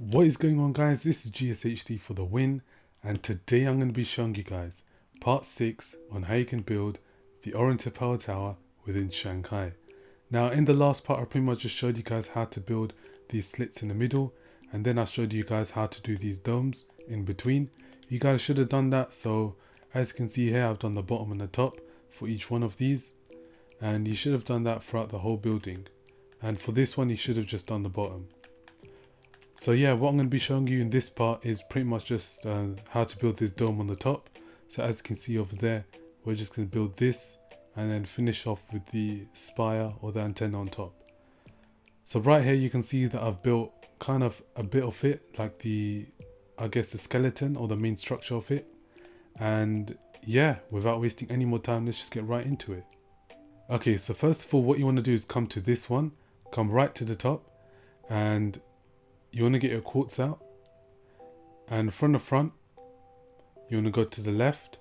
What is going on, guys? This is GSHD for the win, and today I'm going to be showing you guys part 6 on how you can build the Oriental power tower within Shanghai. Now in the last part I pretty much just showed you guys how to build these slits in the middle, and then I showed you guys how to do these domes in between. You guys should have done that, so as you can see here I've done the bottom and the top for each one of these, and you should have done that throughout the whole building, and for this one you should have just done the bottom. So yeah, what I'm going to be showing you in this part is pretty much just how to build this dome on the top. So as you can see over there, we're just going to build this and then finish off with the spire or the antenna on top. So right here you can see that I've built kind of a bit of it, like I guess the skeleton or the main structure of it. And yeah, without wasting any more time, let's just get right into it. Okay, so first of all, what you want to do is come to this one, come right to the top, and you want to get your quartz out, and from the front you want to go to the left,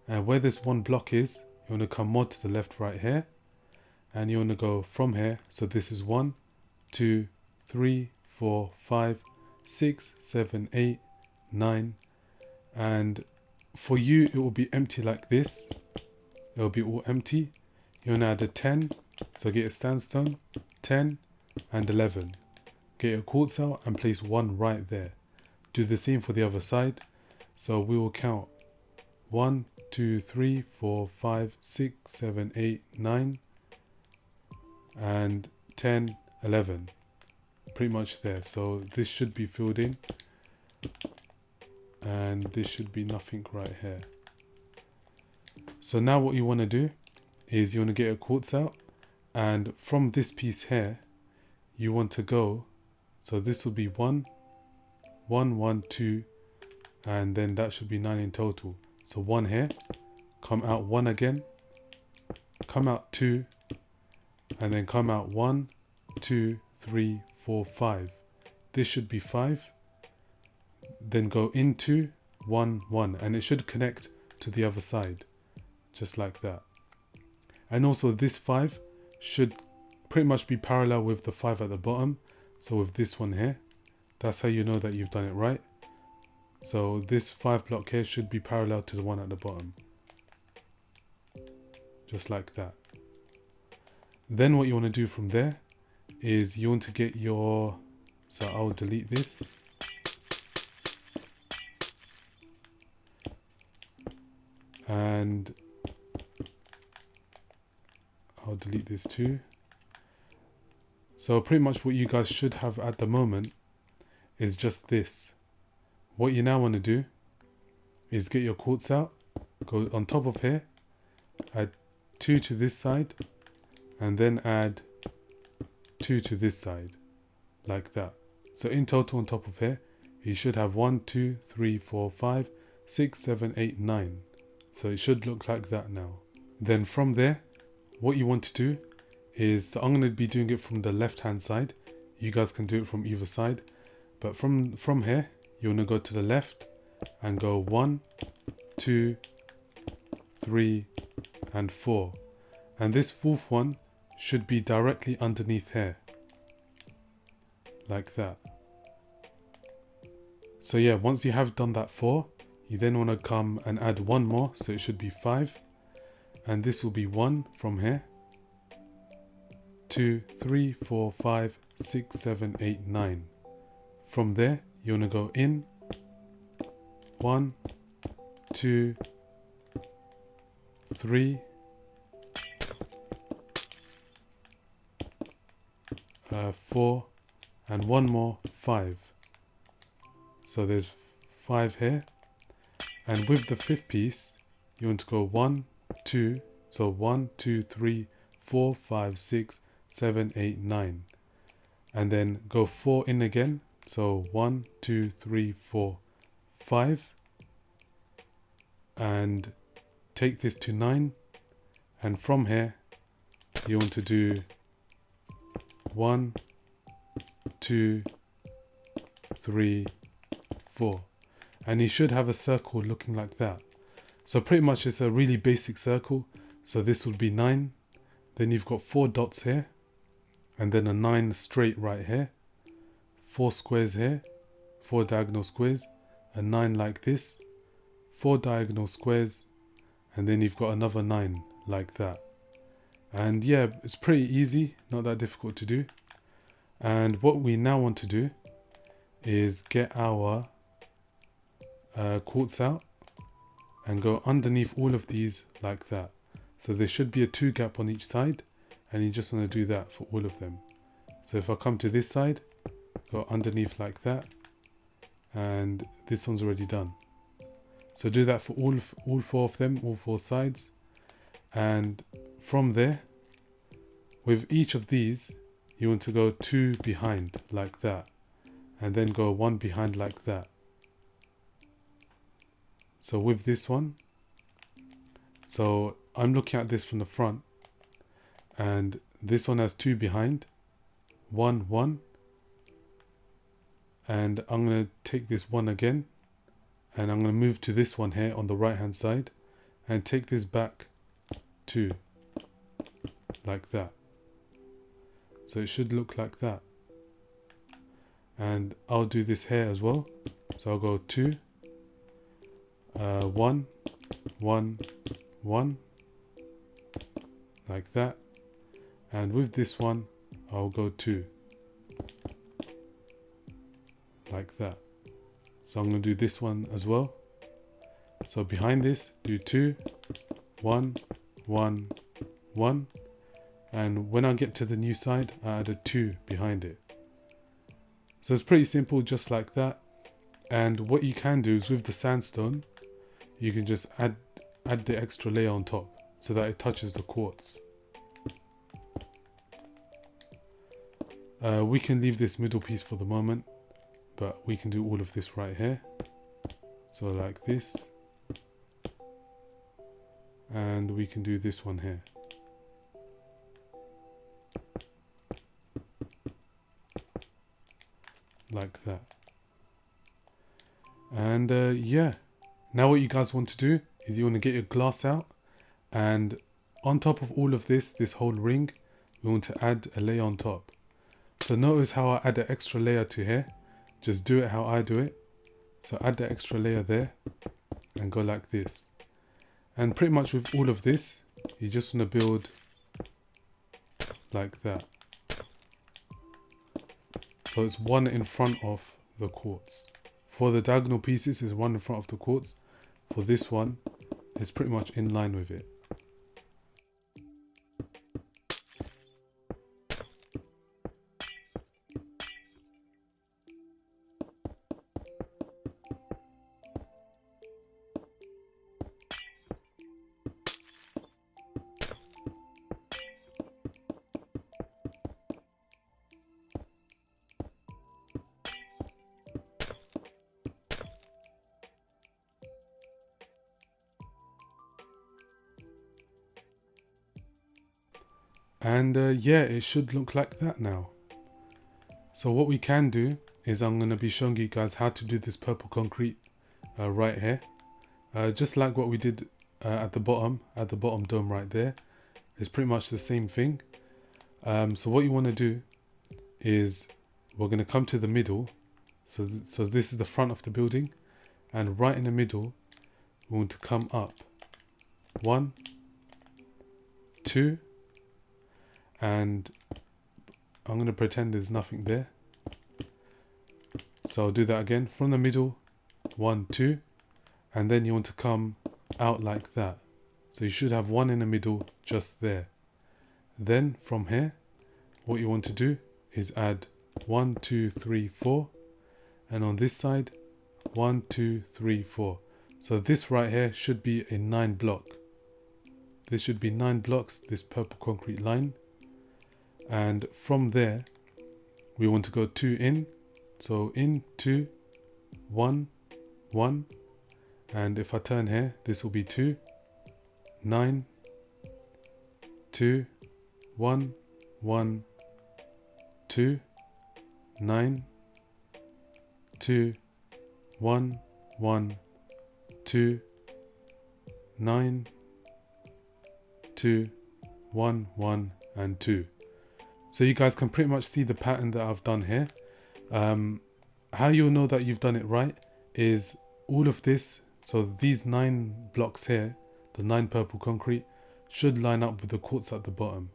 and where this one block is you want to come more to the left right here, and you want to go from here. So this is 1 2 3 4 5 6 7 8 9, and for you it will be empty like this. It will be all empty. You want to add a 10, so get a sandstone, 10 and 11. Get your quartz out and place 1 right there. Do the same for the other side. So we will count 1 2 3 4 5 6 7 8 9 and 10 11, pretty much there. So this should be filled in, and this should be nothing right here. So now what you want to do is you want to get your quartz out, and from this piece here you want to go, so this will be 1 1 1 2, and then that should be 9 in total. So 1 here, come out 1 again, come out 2, and then come out 1 2 3 4 5. This should be 5. Then go into 1 1, and it should connect to the other side just like that. And also this 5 should pretty much be parallel with the 5 at the bottom. So with this one here, that's how you know that you've done it right. So this 5 block here should be parallel to the one at the bottom, just like that. Then what you want to do from there is you want to get your, so I'll delete this, and I'll delete this too. So pretty much what you guys should have at the moment is just this. What you now want to do is get your quartz out, go on top of here, add 2 to this side, and then add 2 to this side, like that. So in total on top of here, you should have 1 2 3 4 5 6 7 8 9. So it should look like that now. Then from there, what you want to do is, so I'm going to be doing it from the left hand side. You guys can do it from either side, but from here you want to go to the left and go 1 2 3 and 4, and this 4th one should be directly underneath here, like that. So yeah, once you have done that 4, you then want to come and add 1 more, so it should be 5, and this will be 1 from here, 2 3 4 5 6 7 8 9. From there you want to go in 1 2 3 4, and 1 more, 5. So there's 5 here, and with the 5th piece you want to go 1 2, so 1 2 3 4 5 6 7 8 9, and then go 4 in again. So 1 2 3 4 5, and take this to 9, and from here you want to do 1 2 3 4, and you should have a circle looking like that. So pretty much it's a really basic circle. So this would be 9, then you've got 4 dots here, and then a 9 straight right here, 4 squares here, 4 diagonal squares, a 9 like this, 4 diagonal squares, and then you've got another 9 like that. And yeah, it's pretty easy, not that difficult to do. And what we now want to do is get our quartz out and go underneath all of these like that. So there should be a 2 gap on each side, and you just want to do that for all of them. So if I come to this side, go underneath like that, and this one's already done. So do that for all 4 of them, all 4 sides. And from there, with each of these, you want to go 2 behind like that, and then go 1 behind like that. So with this one, so I'm looking at this from the front, and this one has 2 behind, 1, 1, and I'm going to take this 1 again, and I'm going to move to this one here on the right hand side, and take this back 2, like that. So it should look like that. And I'll do this here as well. So I'll go 2, 1, 1, 1, like that. And with this one, I'll go 2, like that. So I'm going to do this one as well. So behind this, do 2, 1, 1, 1. And when I get to the new side, I add a 2 behind it. So it's pretty simple, just like that. And what you can do is with the sandstone, you can just add the extra layer on top so that it touches the quartz. We can leave this middle piece for the moment, but we can do all of this right here. So like this. And we can do this one here. Like that. And yeah, now what you guys want to do is you want to get your glass out, and on top of all of this whole ring, we want to add a layer on top. So notice how I add an extra layer to here. Just do it how I do it. So add the extra layer there and go like this. And pretty much with all of this, you just want to build like that. So it's 1 in front of the quartz. For the diagonal pieces, it's 1 in front of the quartz. For this one, it's pretty much in line with it. And yeah, it should look like that now. So what we can do is I'm going to be showing you guys how to do this purple concrete right here. Just like what we did at the bottom dome right there. It's pretty much the same thing. So what you want to do is we're going to come to the middle. So this is the front of the building. And right in the middle, we want to come up. 1, 2, and I'm going to pretend there's nothing there. So I'll do that again from the middle, 1, 2, and then you want to come out like that. So you should have 1 in the middle just there. Then from here, what you want to do is add 1, 2, 3, 4, and on this side, 1, 2, 3, 4. So this right here should be a 9 block. This should be 9 blocks, this purple concrete line. And from there, we want to go 2 in. So in, 2, 1, 1. And if I turn here, this will be 2, 9, 2, 1, 1, 2, 9, 2, 1, 1, 2, 9, 2, 1, 1, and 2. So you guys can pretty much see the pattern that I've done here. how you'll know that you've done it right is all of this, so these 9 blocks here, the 9 purple concrete, should line up with the quartz at the bottom.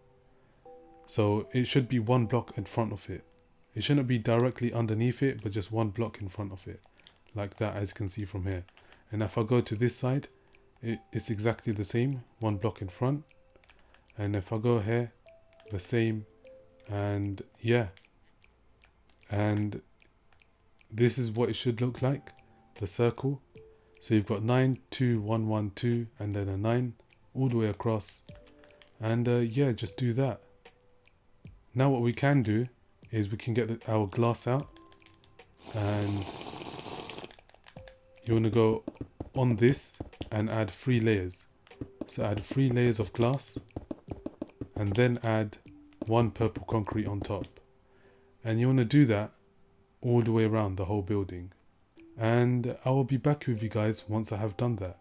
So it should be 1 block in front of it. It shouldn't be directly underneath it, but just 1 block in front of it, like that, as you can see from here. And if I go to this side, it's exactly the same, 1 block in front. And if I go here, the same. And yeah, and this is what it should look like, the circle. So you've got 9, 2, 1, 1, 2, and then a 9 all the way across. And yeah, just do that. Now what we can do is we can get our glass out, and you want to go on this and add 3 layers. So add 3 layers of glass, and then add 1 purple concrete on top. And you want to do that all the way around the whole building. And I will be back with you guys once I have done that.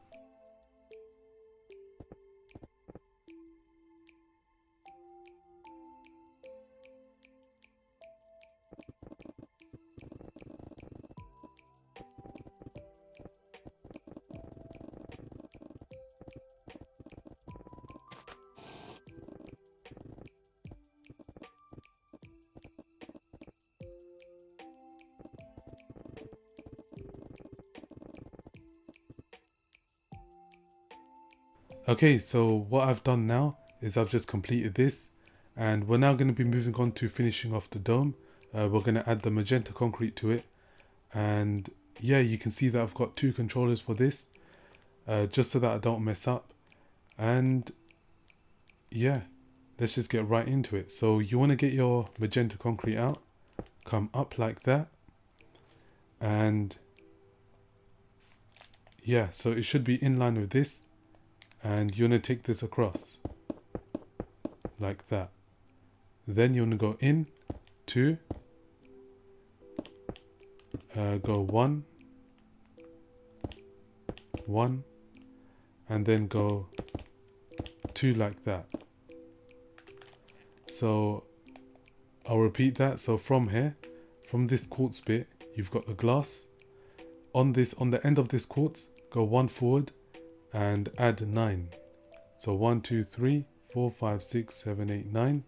Okay, so what I've done now is I've just completed this, and we're now going to be moving on to finishing off the dome. We're going to add the magenta concrete to it, and yeah, you can see that I've got 2 controllers for this, just so that I don't mess up. And yeah, let's just get right into it. So you want to get your magenta concrete out, come up like that, and yeah, so it should be in line with this. And you want to take this across like that. Then you want to go in, 2, go 1, 1, and then go 2 like that. So I'll repeat that. So from here, from this quartz bit, you've got the glass. On the end of this quartz, go 1 forward and add 9. So 1, 2, 3, 4, 5, 6, 7, 8, 9.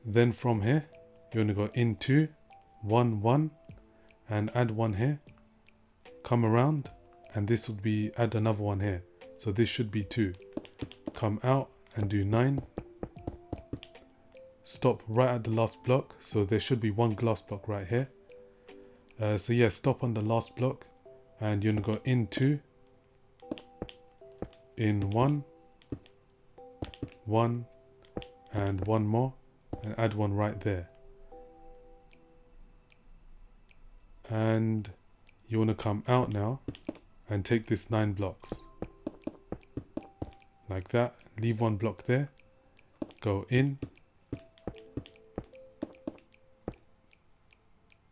Then from here, you want to go in 2, 1, 1, and add 1 here. Come around, and this would be add another 1 here. So this should be 2. Come out and do 9. Stop right at the last block. So there should be 1 glass block right here. So yeah, stop on the last block, and you're going to go in 2, in 1, 1, and 1 more, and add 1 right there. And you want to come out now and take this 9 blocks like that. Leave 1 block there, go in,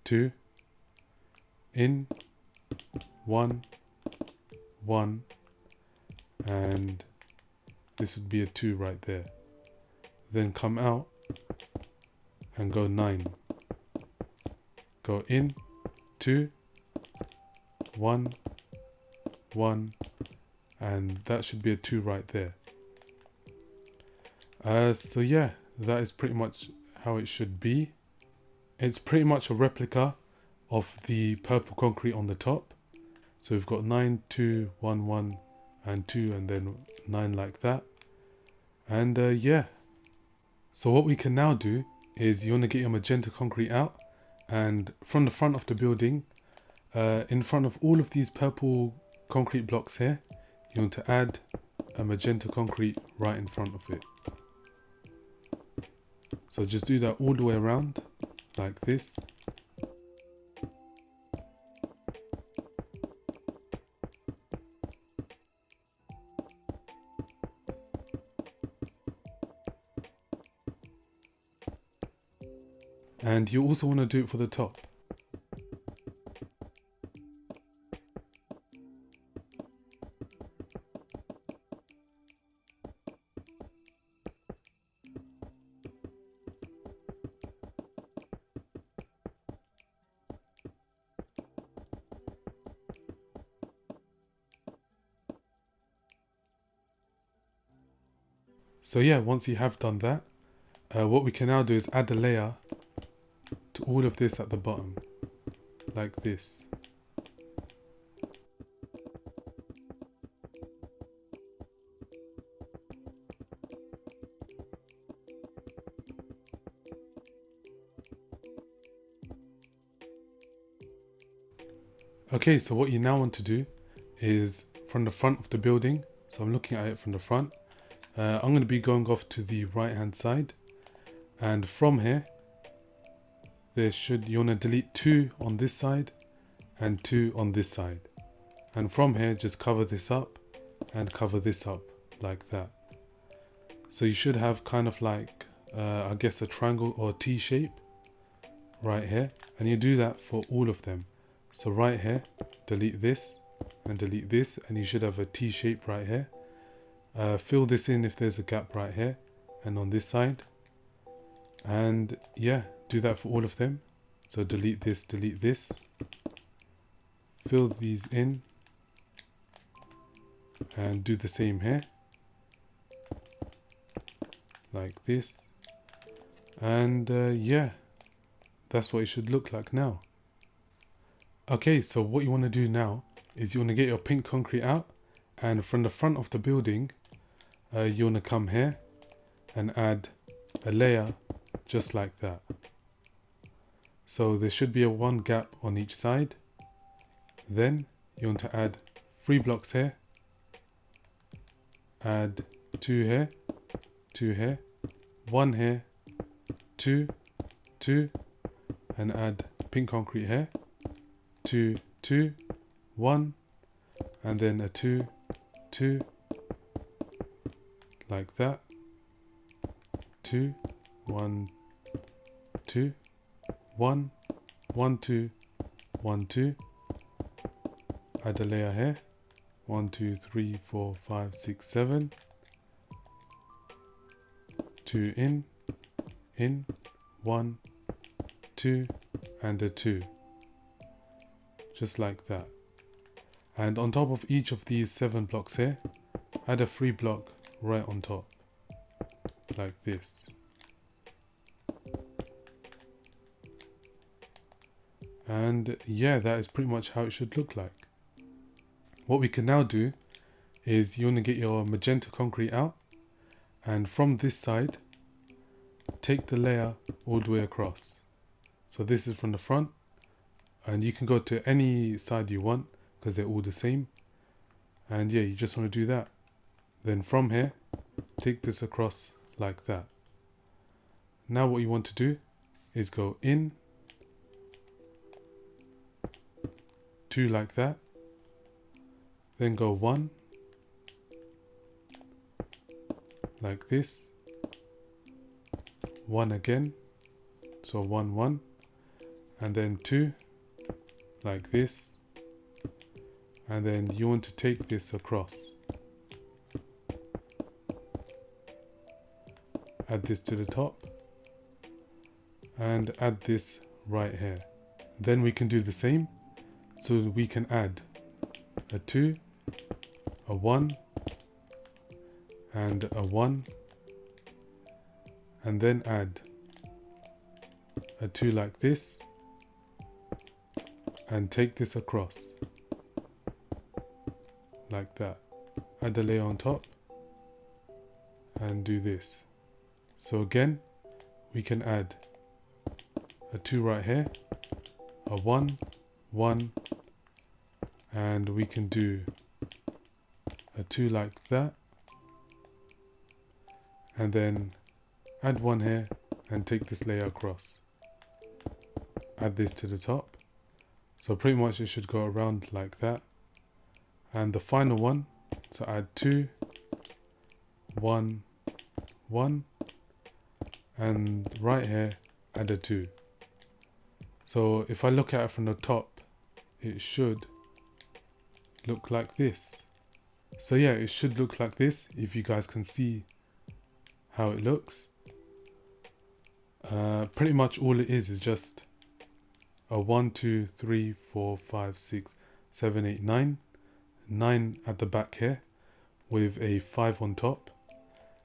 2, in, 1, 1, and this would be a 2 right there. Then come out and go 9. Go in, 2, 1, 1, and that should be a 2 right there. So yeah, that is pretty much how it should be. It's pretty much a replica of the purple concrete on the top. So we've got 9, 2, 1, 1, and 2, and then 9 like that. And yeah, so what we can now do is you want to get your magenta concrete out, and from the front of the building, in front of all of these purple concrete blocks here, you want to add a magenta concrete right in front of it. So just do that all the way around like this. And you also want to do it for the top. So yeah, once you have done that, what we can now do is add a layer to all of this at the bottom, like this. Okay, so what you now want to do is from the front of the building, so I'm looking at it from the front, I'm going to be going off to the right hand side, and from here you want to delete 2 on this side and 2 on this side, and from here just cover this up and cover this up like that. So you should have kind of like I guess a triangle or T shape right here, and you do that for all of them. So right here, delete this and delete this, and you should have a T shape right here. Fill this in if there's a gap right here and on this side, and yeah, do that for all of them. So delete this, fill these in, and do the same here like this, and yeah, that's what it should look like now. Okay, so what you want to do now is you want to get your pink concrete out, and from the front of the building you want to come here and add a layer just like that. So there should be a 1 gap on each side. Then you want to add 3 blocks here, add 2 here, 2 here, 1 here, 2, 2, and add pink concrete here, 2, 2, 1, and then a 2, 2, like that, 2, 1, 2, 1, 1, 2, 1, 2, add a layer here, 1, 2, 3, 4, 5, 6, 7, 2 in, 1, 2, and a 2. Just like that. And on top of each of these 7 blocks here, add a 3 block right on top, like this. And yeah, that is pretty much how it should look like. What we can now do is you want to get your magenta concrete out, and from this side, take the layer all the way across. So this is from the front, and you can go to any side you want because they're all the same. And yeah, you just want to do that. Then from here, take this across like that. Now what you want to do is go in, 2 like that, then go 1 like this, 1 again, so 1, 1, and then 2 like this, and then you want to take this across, add this to the top, and add this right here. Then we can do the same, so we can add a 2, a 1, and a 1, and then add a 2 like this, and take this across like that. Add a layer on top and do this. So again, we can add a 2 right here, a 1, 1, and we can do a 2 like that, and then add 1 here and take this layer across. Add this to the top. So pretty much it should go around like that. And the final one, so add 2, 1, 1, and right here add a 2. So if I look at it from the top, it should look like this. So yeah, it should look like this, if you guys can see how it looks. Pretty much all it is just a 1, 2, 3, 4, 5, 6, 7, 8, 9. 9 at the back here with a 5 on top,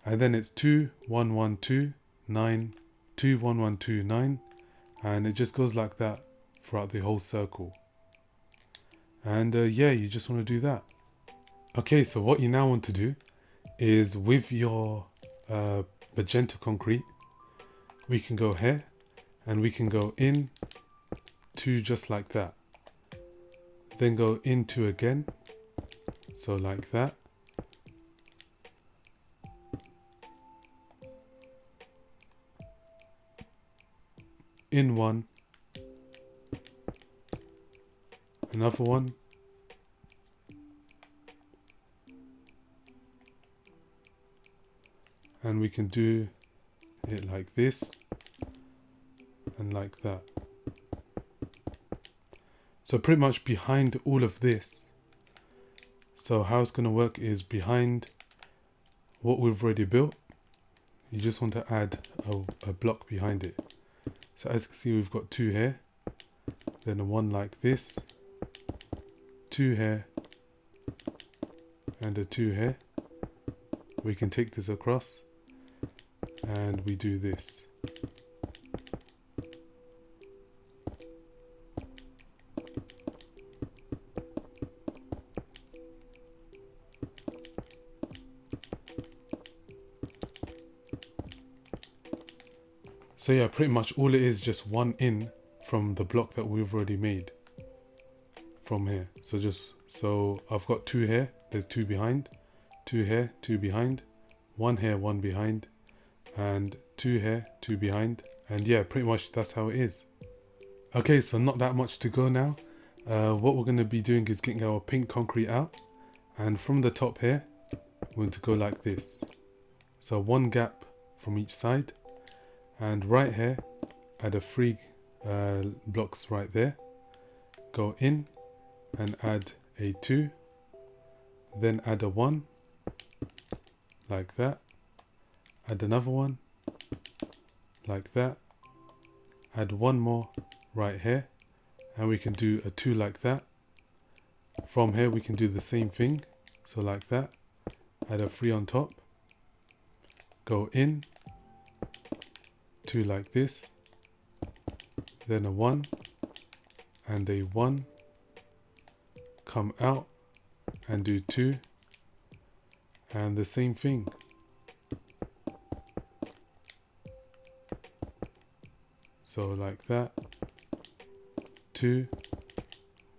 and then it's 2 1 1 2 9 2 1 1 2 9, and it just goes like that throughout the whole circle. And yeah, you just want to do that. Okay, so what you now want to do is with your magenta concrete, we can go here and we can go in 2 just like that, then go in 2 again, so like that, in 1, another one, and we can do it like this and like that. So pretty much behind all of this. So how it's going to work is behind what we've already built, you just want to add a block behind it. So as you can see, we've got 2 here, then a 1 like this, 2 here, and a 2 here. We can take this across and we do this. So yeah, pretty much all it is, just 1 in from the block that we've already made from here. So I've got 2 here, there's 2 behind, 2 here, 2 behind, 1 here, 1 behind, and 2 here, 2 behind, and yeah, pretty much that's how it is. Okay, so not that much to go now. What we're going to be doing is getting our pink concrete out, and from the top here, we're going to go like this. So 1 gap from each side, and right here, add a 3 blocks right there, go in and add a 2, then add a 1, like that, add another one, like that, add 1 more right here, and we can do a 2 like that. From here we can do the same thing, so like that, add a 3 on top, go in, 2 like this, then a 1 and a 1, come out and do 2, and the same thing. So like that, 2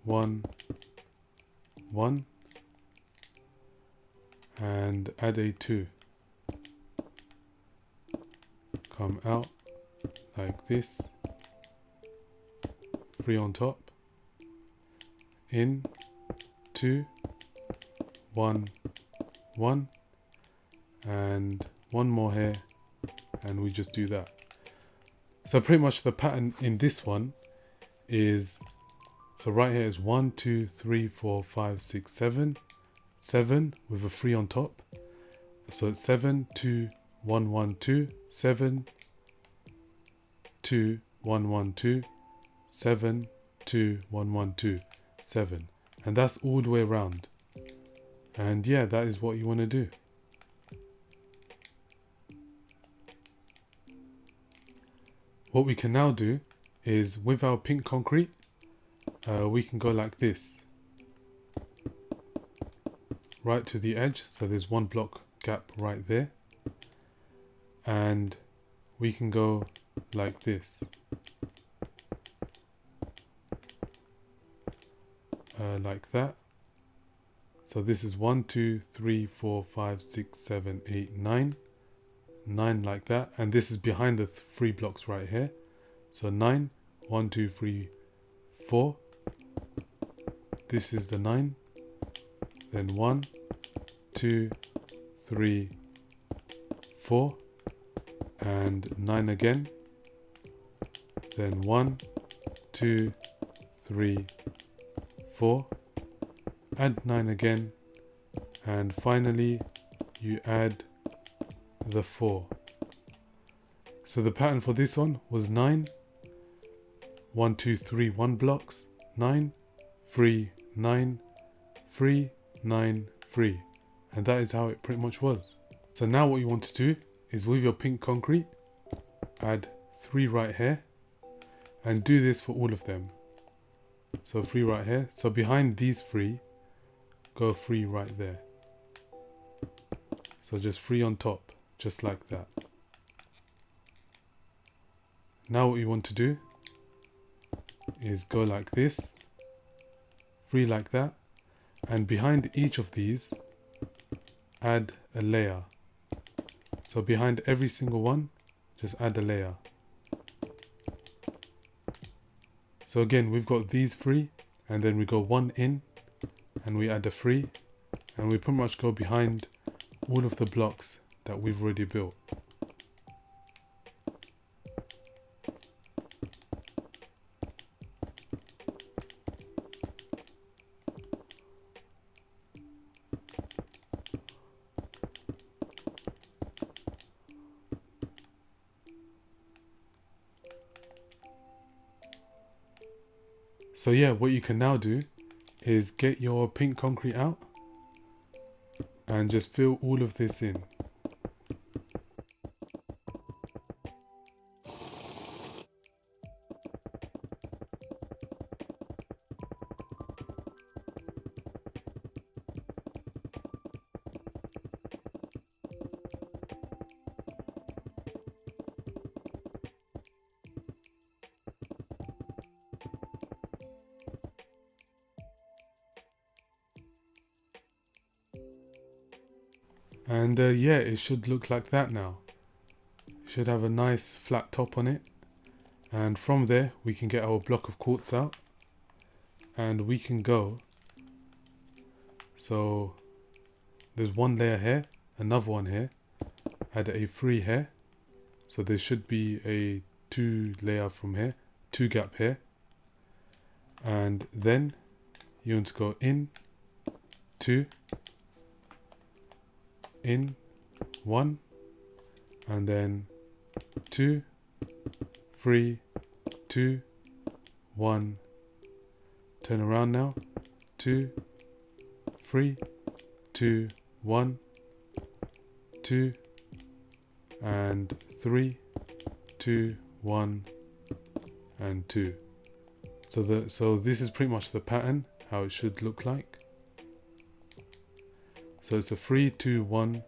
1 1, and add a 2, come out like this, 3 on top, in, 2 1 1, and 1 more here, and we just do that. So pretty much the pattern in this one is, so right here is 1 2 3 4 5 6 7, 7 with a 3 on top, so it's 7 2 1 1 2, 7 2 1 1 2, 7 2 1 1 2, 7, and that's all the way around. And yeah, that is what you want to do. What we can now do is, with our pink concrete, we can go like this, right to the edge, so there's 1 block gap right there, and we can go like this, like that. So this is 1 2 3 4 5 6 7 8 9, 9 like that, and this is behind the 3 blocks right here. So 9 1 2 3 4, this is the 9, then 1 2 3 4, and 9 again, then 1 2 3 4, add 9 again, and finally you add the 4. So the pattern for this one was 9 1 2 3 1 blocks, 9 3 9 3 9 3, and that is how it pretty much was. So now what you want to do is with your pink concrete, add 3 right here, and do this for all of them. So 3 right here. So behind these 3, go 3 right there. So just 3 on top, just like that. Now what you want to do is go like this, 3 like that, and behind each of these, add a layer. So behind every single one, just add a layer. So again, we've got these 3, and then we go 1 in, and we add a 3, and we pretty much go behind all of the blocks that we've already built. So yeah, what you can now do is get your pink concrete out and just fill all of this in. And yeah, it should look like that now. It should have a nice flat top on it. And from there, we can get our block of quartz out. And we can go. So there's 1 layer here, another one here. Add a 3 here. So there should be a 2 layer from here, 2 gap here. And then you want to go in, 2, in, 1, and then 2, 3, 2, 1. Turn around now. 2, 3, 2, 1, 2, and 3, 2, 1, and 2. So this is pretty much the pattern, how it should look like. So it's a 3, 2, 1,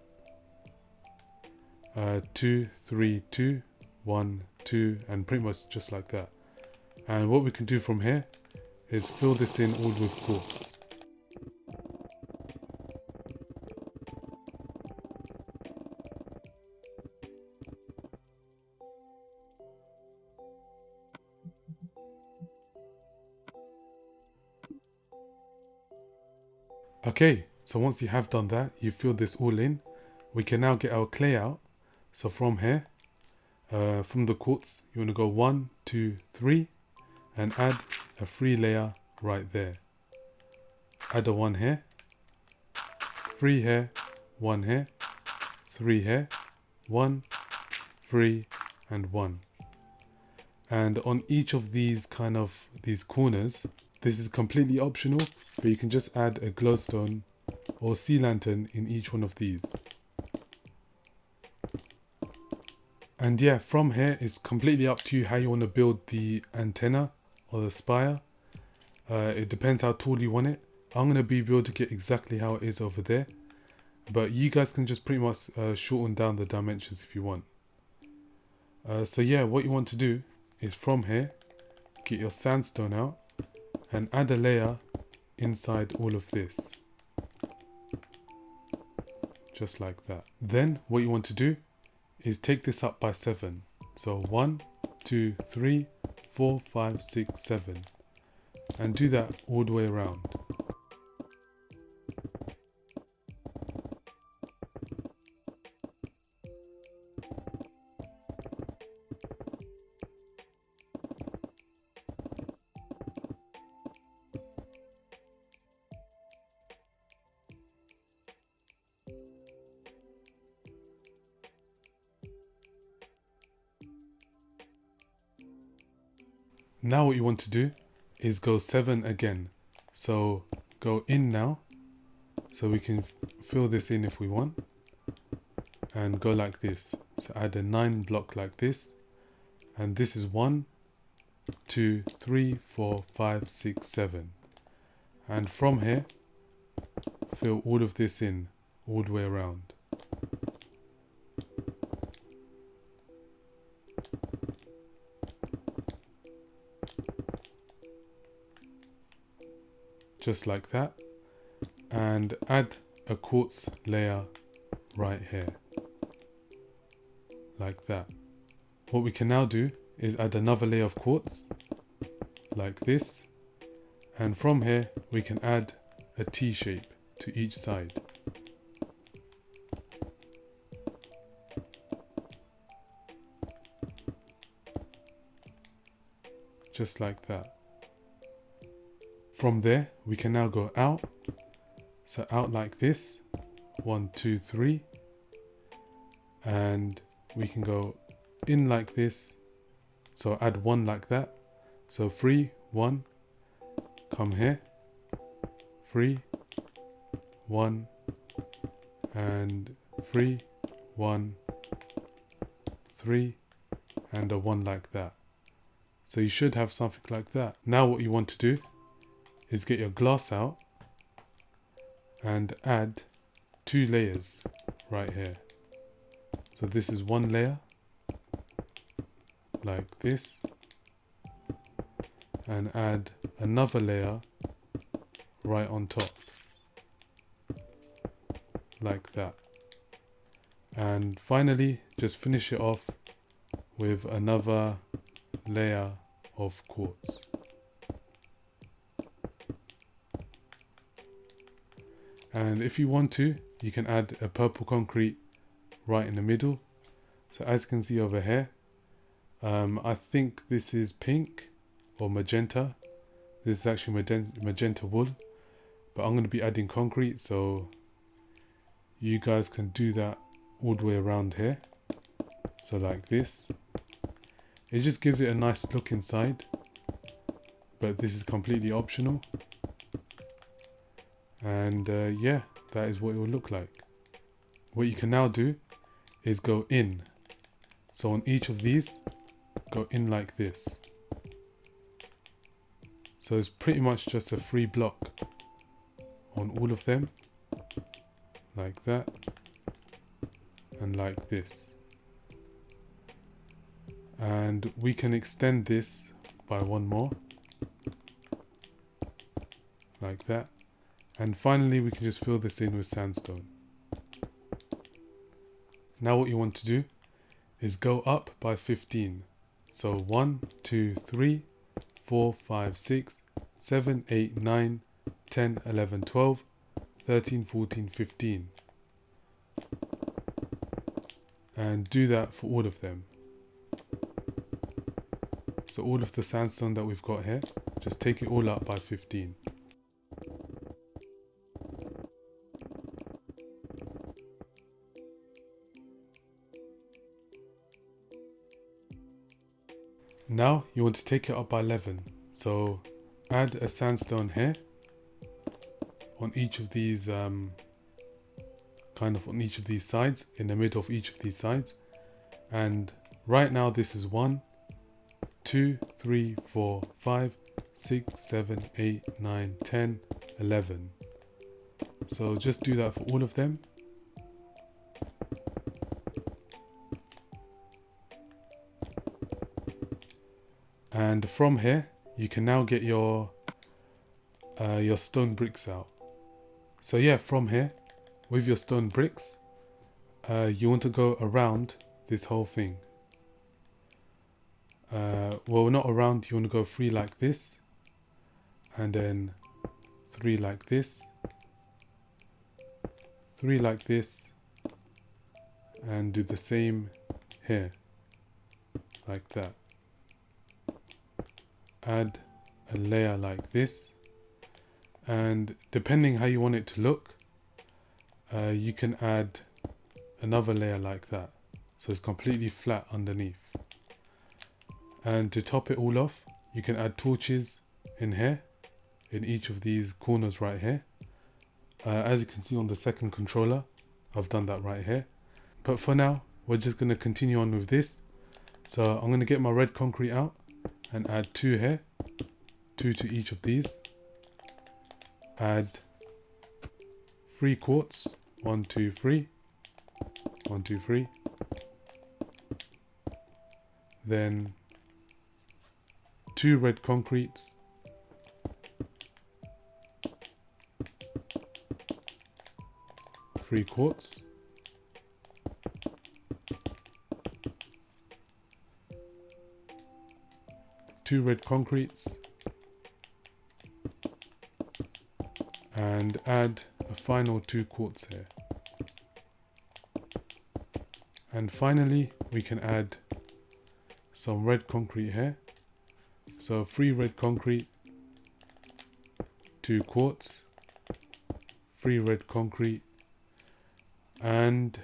2, 3, 2, 1, 2, and pretty much just like that. And what we can do from here is fill this in all with quartz. Okay, so once you have done that, you fill this all in, we can now get our clay out. So from here, from the quartz, you want to go 1, 2, 3, and add a 3 layer right there. Add a 1 here, 3 here, 1 here, 3 here, 1, 3, and 1. And on each of these these corners, this is completely optional, but you can just add a glowstone or sea lantern in each one of these. And yeah, from here it's completely up to you how you want to build the antenna or the spire. It depends how tall you want it. I'm going to be building it exactly how it is over there, but you guys can just pretty much shorten down the dimensions if you want. So yeah, what you want to do is from here, get your sandstone out and add a layer inside all of this. Just like that. Then what you want to do is take this up by 7. So 1, 2, 3, 4, 5, 6, 7. And do that all the way around. Now what you want to do is go 7 again. So go in now, so we can fill this in if we want. and go like this. So add a 9 block like this, and this is 1, 2, 3, 4, 5, 6, 7. And from here, fill all of this in all the way around. Just like that. And add a quartz layer right here. Like that. What we can now do is add another layer of quartz, like this. And from here, we can add a T shape to each side. Just like that. From there, we can now go out. So out like this, 1, 2, 3. And we can go in like this. So add 1 like that. So 3, 1. Come here. 3, 1. And 3, 1, 3. And a 1 like that. So you should have something like that. Now what you want to do is get your glass out and add 2 layers right here. So this is 1 layer, like this, and add another layer right on top, like that. And finally, just finish it off with another layer of quartz. And if you want to, you can add a purple concrete right in the middle. So as you can see over here, I think this is pink or magenta. This is actually magenta wool, but I'm going to be adding concrete, so you guys can do that all the way around here. So like this. It just gives it a nice look inside, but this is completely optional. And yeah, that is what it will look like. What you can now do is go in. So on each of these, go in like this. So it's pretty much just a free block on all of them, like that, and like this. And we can extend this by 1 more, like that. And finally, we can just fill this in with sandstone. Now what you want to do is go up by 15. So 1, 2, 3, 4, 5, 6, 7, 8, 9, 10, 11, 12, 13, 14, 15. And do that for all of them. So all of the sandstone that we've got here, just take it all up by 15. Now you want to take it up by 11. So add a sandstone here on each of these, on each of these sides, in the middle of each of these sides. And right now this is 1, 2, 3, 4, 5, 6, 7, 8, 9, 10, 11. So just do that for all of them. And from here, you can now get your stone bricks out. So yeah, from here, with your stone bricks, you want to go around this whole thing. Well, not around, you want to go 3 like this, and then 3 like this, 3 like this, and do the same here, like that. Add a layer like this, and depending how you want it to look, you can add another layer like that, so it's completely flat underneath. And to top it all off, you can add torches in here, in each of these corners right here. As you can see on the second controller, I've done that right here. But for now, we're just going to continue on with this. So I'm going to get my red concrete out and add 2 here, 2 to each of these. Add 3 quartz, 1, 2, 3, 1, 2, 3. Then 2 red concretes, 3 quartz, 2 red concretes, and add a final 2 quartz here. And finally we can add some red concrete here. So 3 red concrete, 2 quartz, 3 red concrete, and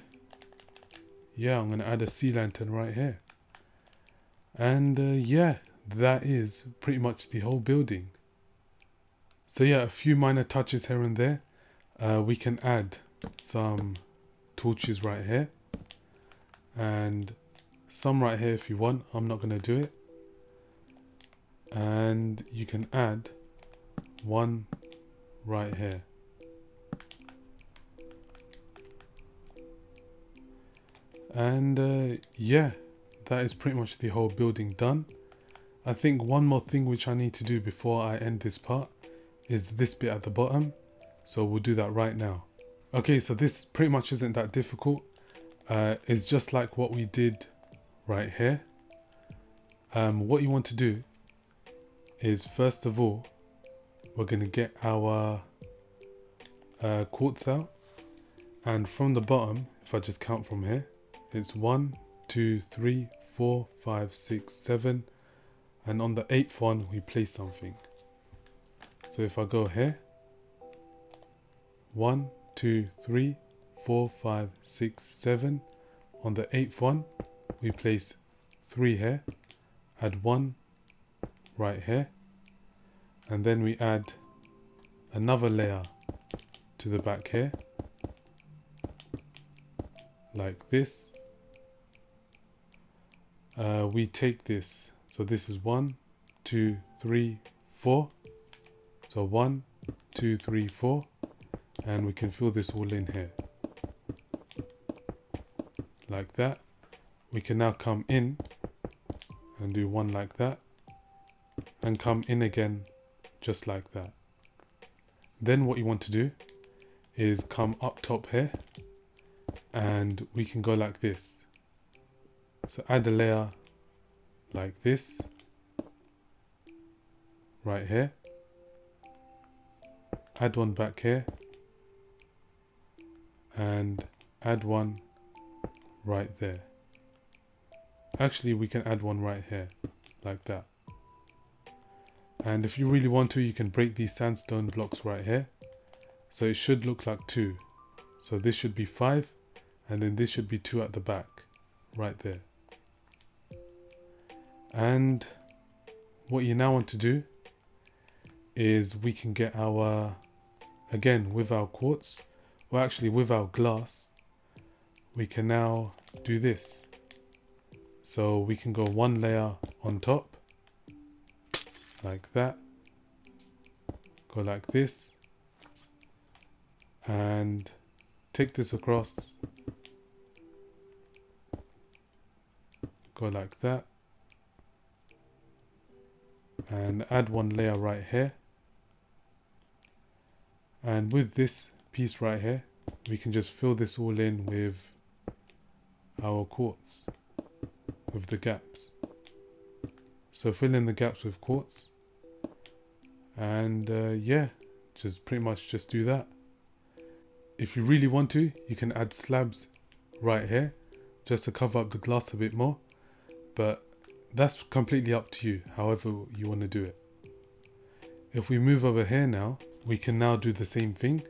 yeah, I'm going to add a sea lantern right here. And yeah, that is pretty much the whole building. So yeah, a few minor touches here and there. We can add some torches right here and some right here if you want. I'm not going to do it. And you can add one right here. And yeah, that is pretty much the whole building done. I think one more thing which I need to do before I end this part is this bit at the bottom. So we'll do that right now. Okay, so this pretty much isn't that difficult. It's just like what we did right here. What you want to do is, first of all, we're going to get our quartz out. And from the bottom, if I just count from here, it's 1, 2, 3, 4, 5, 6, 7. And on the 8th one, we place something. So if I go here, 1, 2, 3, 4, 5, 6, 7. On the 8th one, we place 3 here. Add 1 right here. And then we add another layer to the back here. Like this. We take this. So this is 1, 2, 3, 4. So 1, 2, 3, 4. And we can fill this all in here. Like that. We can now come in and do one like that. And come in again just like that. Then what you want to do is come up top here. And we can go like this. So add a layer like this. Right here. Add one back here. And add one right there. Actually, we can add one right here. Like that. And if you really want to, you can break these sandstone blocks right here. So it should look like 2. So this should be 5. And then this should be 2 at the back. Right there. And what you now want to do is we can get our, again with our quartz, or actually with our glass, we can now do this. So we can go one layer on top, like that, go like this, and take this across, go like that, and add one layer right here. And with this piece right here, we can just fill this all in with our quartz, with the gaps. So fill in the gaps with quartz, and yeah, just pretty much just do that. If you really want to, you can add slabs right here just to cover up the glass a bit more, but that's completely up to you, however you want to do it. If we move over here now, we can now do the same thing.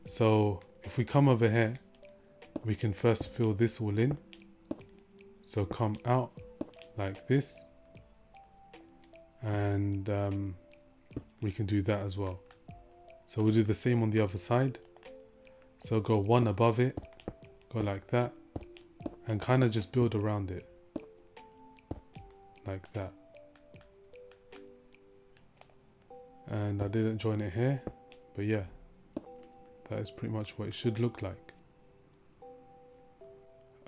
So if we come over here, we can first fill this all in. So come out like this, and we can do that as well. So we'll do the same on the other side. So go one above it, go like that, and kind of just build around it like that. And I didn't join it here, but yeah, that is pretty much what it should look like.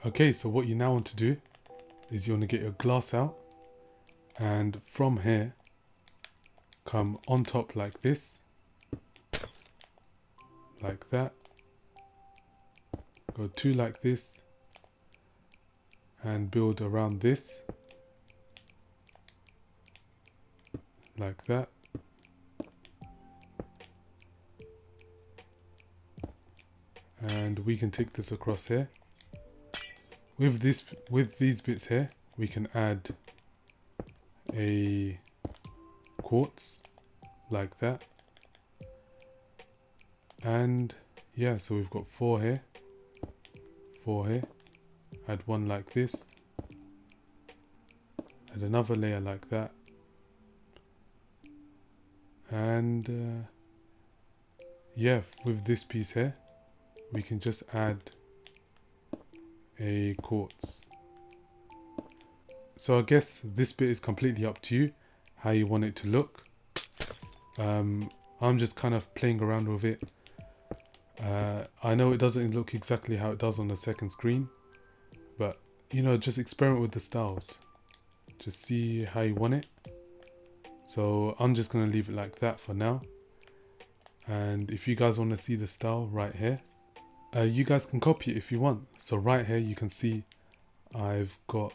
Okay, so what you now want to do is you want to get your glass out, and from here come on top like this, like that, go two like this, and build around this like that. And we can take this across here. With these bits here, we can add a quartz like that. And yeah, so we've got four here, add one like this, add another layer like that, and yeah, with this piece here we can just add a quartz. So I guess this bit is completely up to you how you want it to look. I'm just kind of playing around with it. I know it doesn't look exactly how it does on the second screen, but you know, just experiment with the styles, just see how you want it. So I'm just going to leave it like that for now, and if you guys want to see the style right here, you guys can copy it if you want. So right here you can see I've got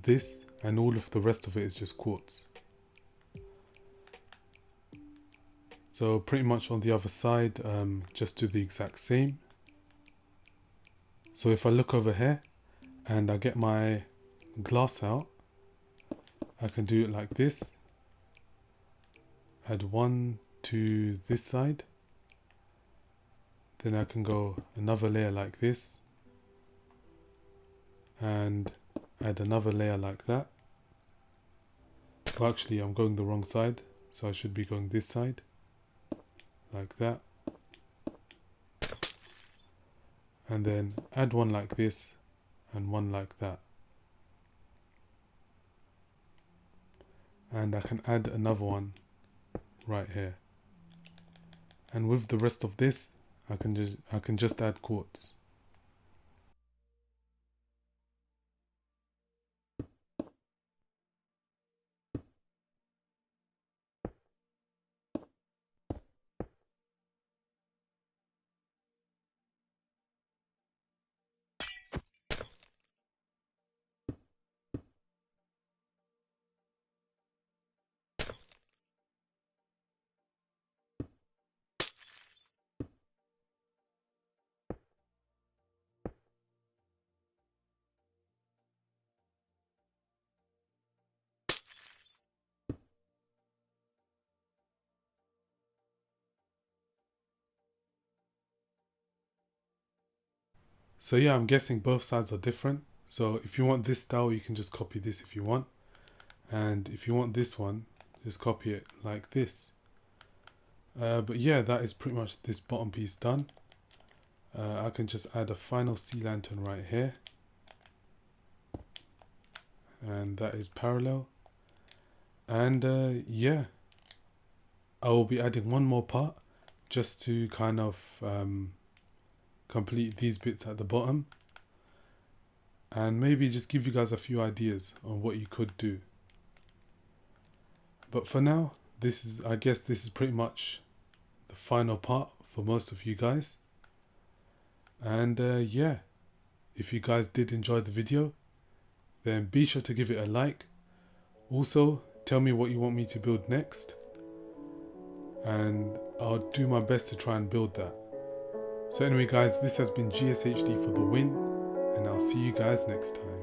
this, and all of the rest of it is just quartz. So pretty much on the other side, just do the exact same. So if I look over here and I get my glass out, I can do it like this. Add one to this side. Then I can go another layer like this. And add another layer like that. Well, actually I'm going the wrong side, so I should be going this side. Like that. And then add one like this and one like that. And I can add another one right here. And with the rest of this, I can just add quartz. So yeah, I'm guessing both sides are different. So if you want this style, you can just copy this if you want. And if you want this one, just copy it like this. But yeah, that is pretty much this bottom piece done. I can just add a final sea lantern right here. And that is parallel. And yeah, I will be adding one more part just to kind of complete these bits at the bottom, and maybe just give you guys a few ideas on what you could do. But for now, I guess this is pretty much the final part for most of you guys. And yeah, if you guys did enjoy the video, then be sure to give it a like. Also, tell me what you want me to build next, and I'll do my best to try and build that. So anyway guys, this has been GSHD for the win, and I'll see you guys next time.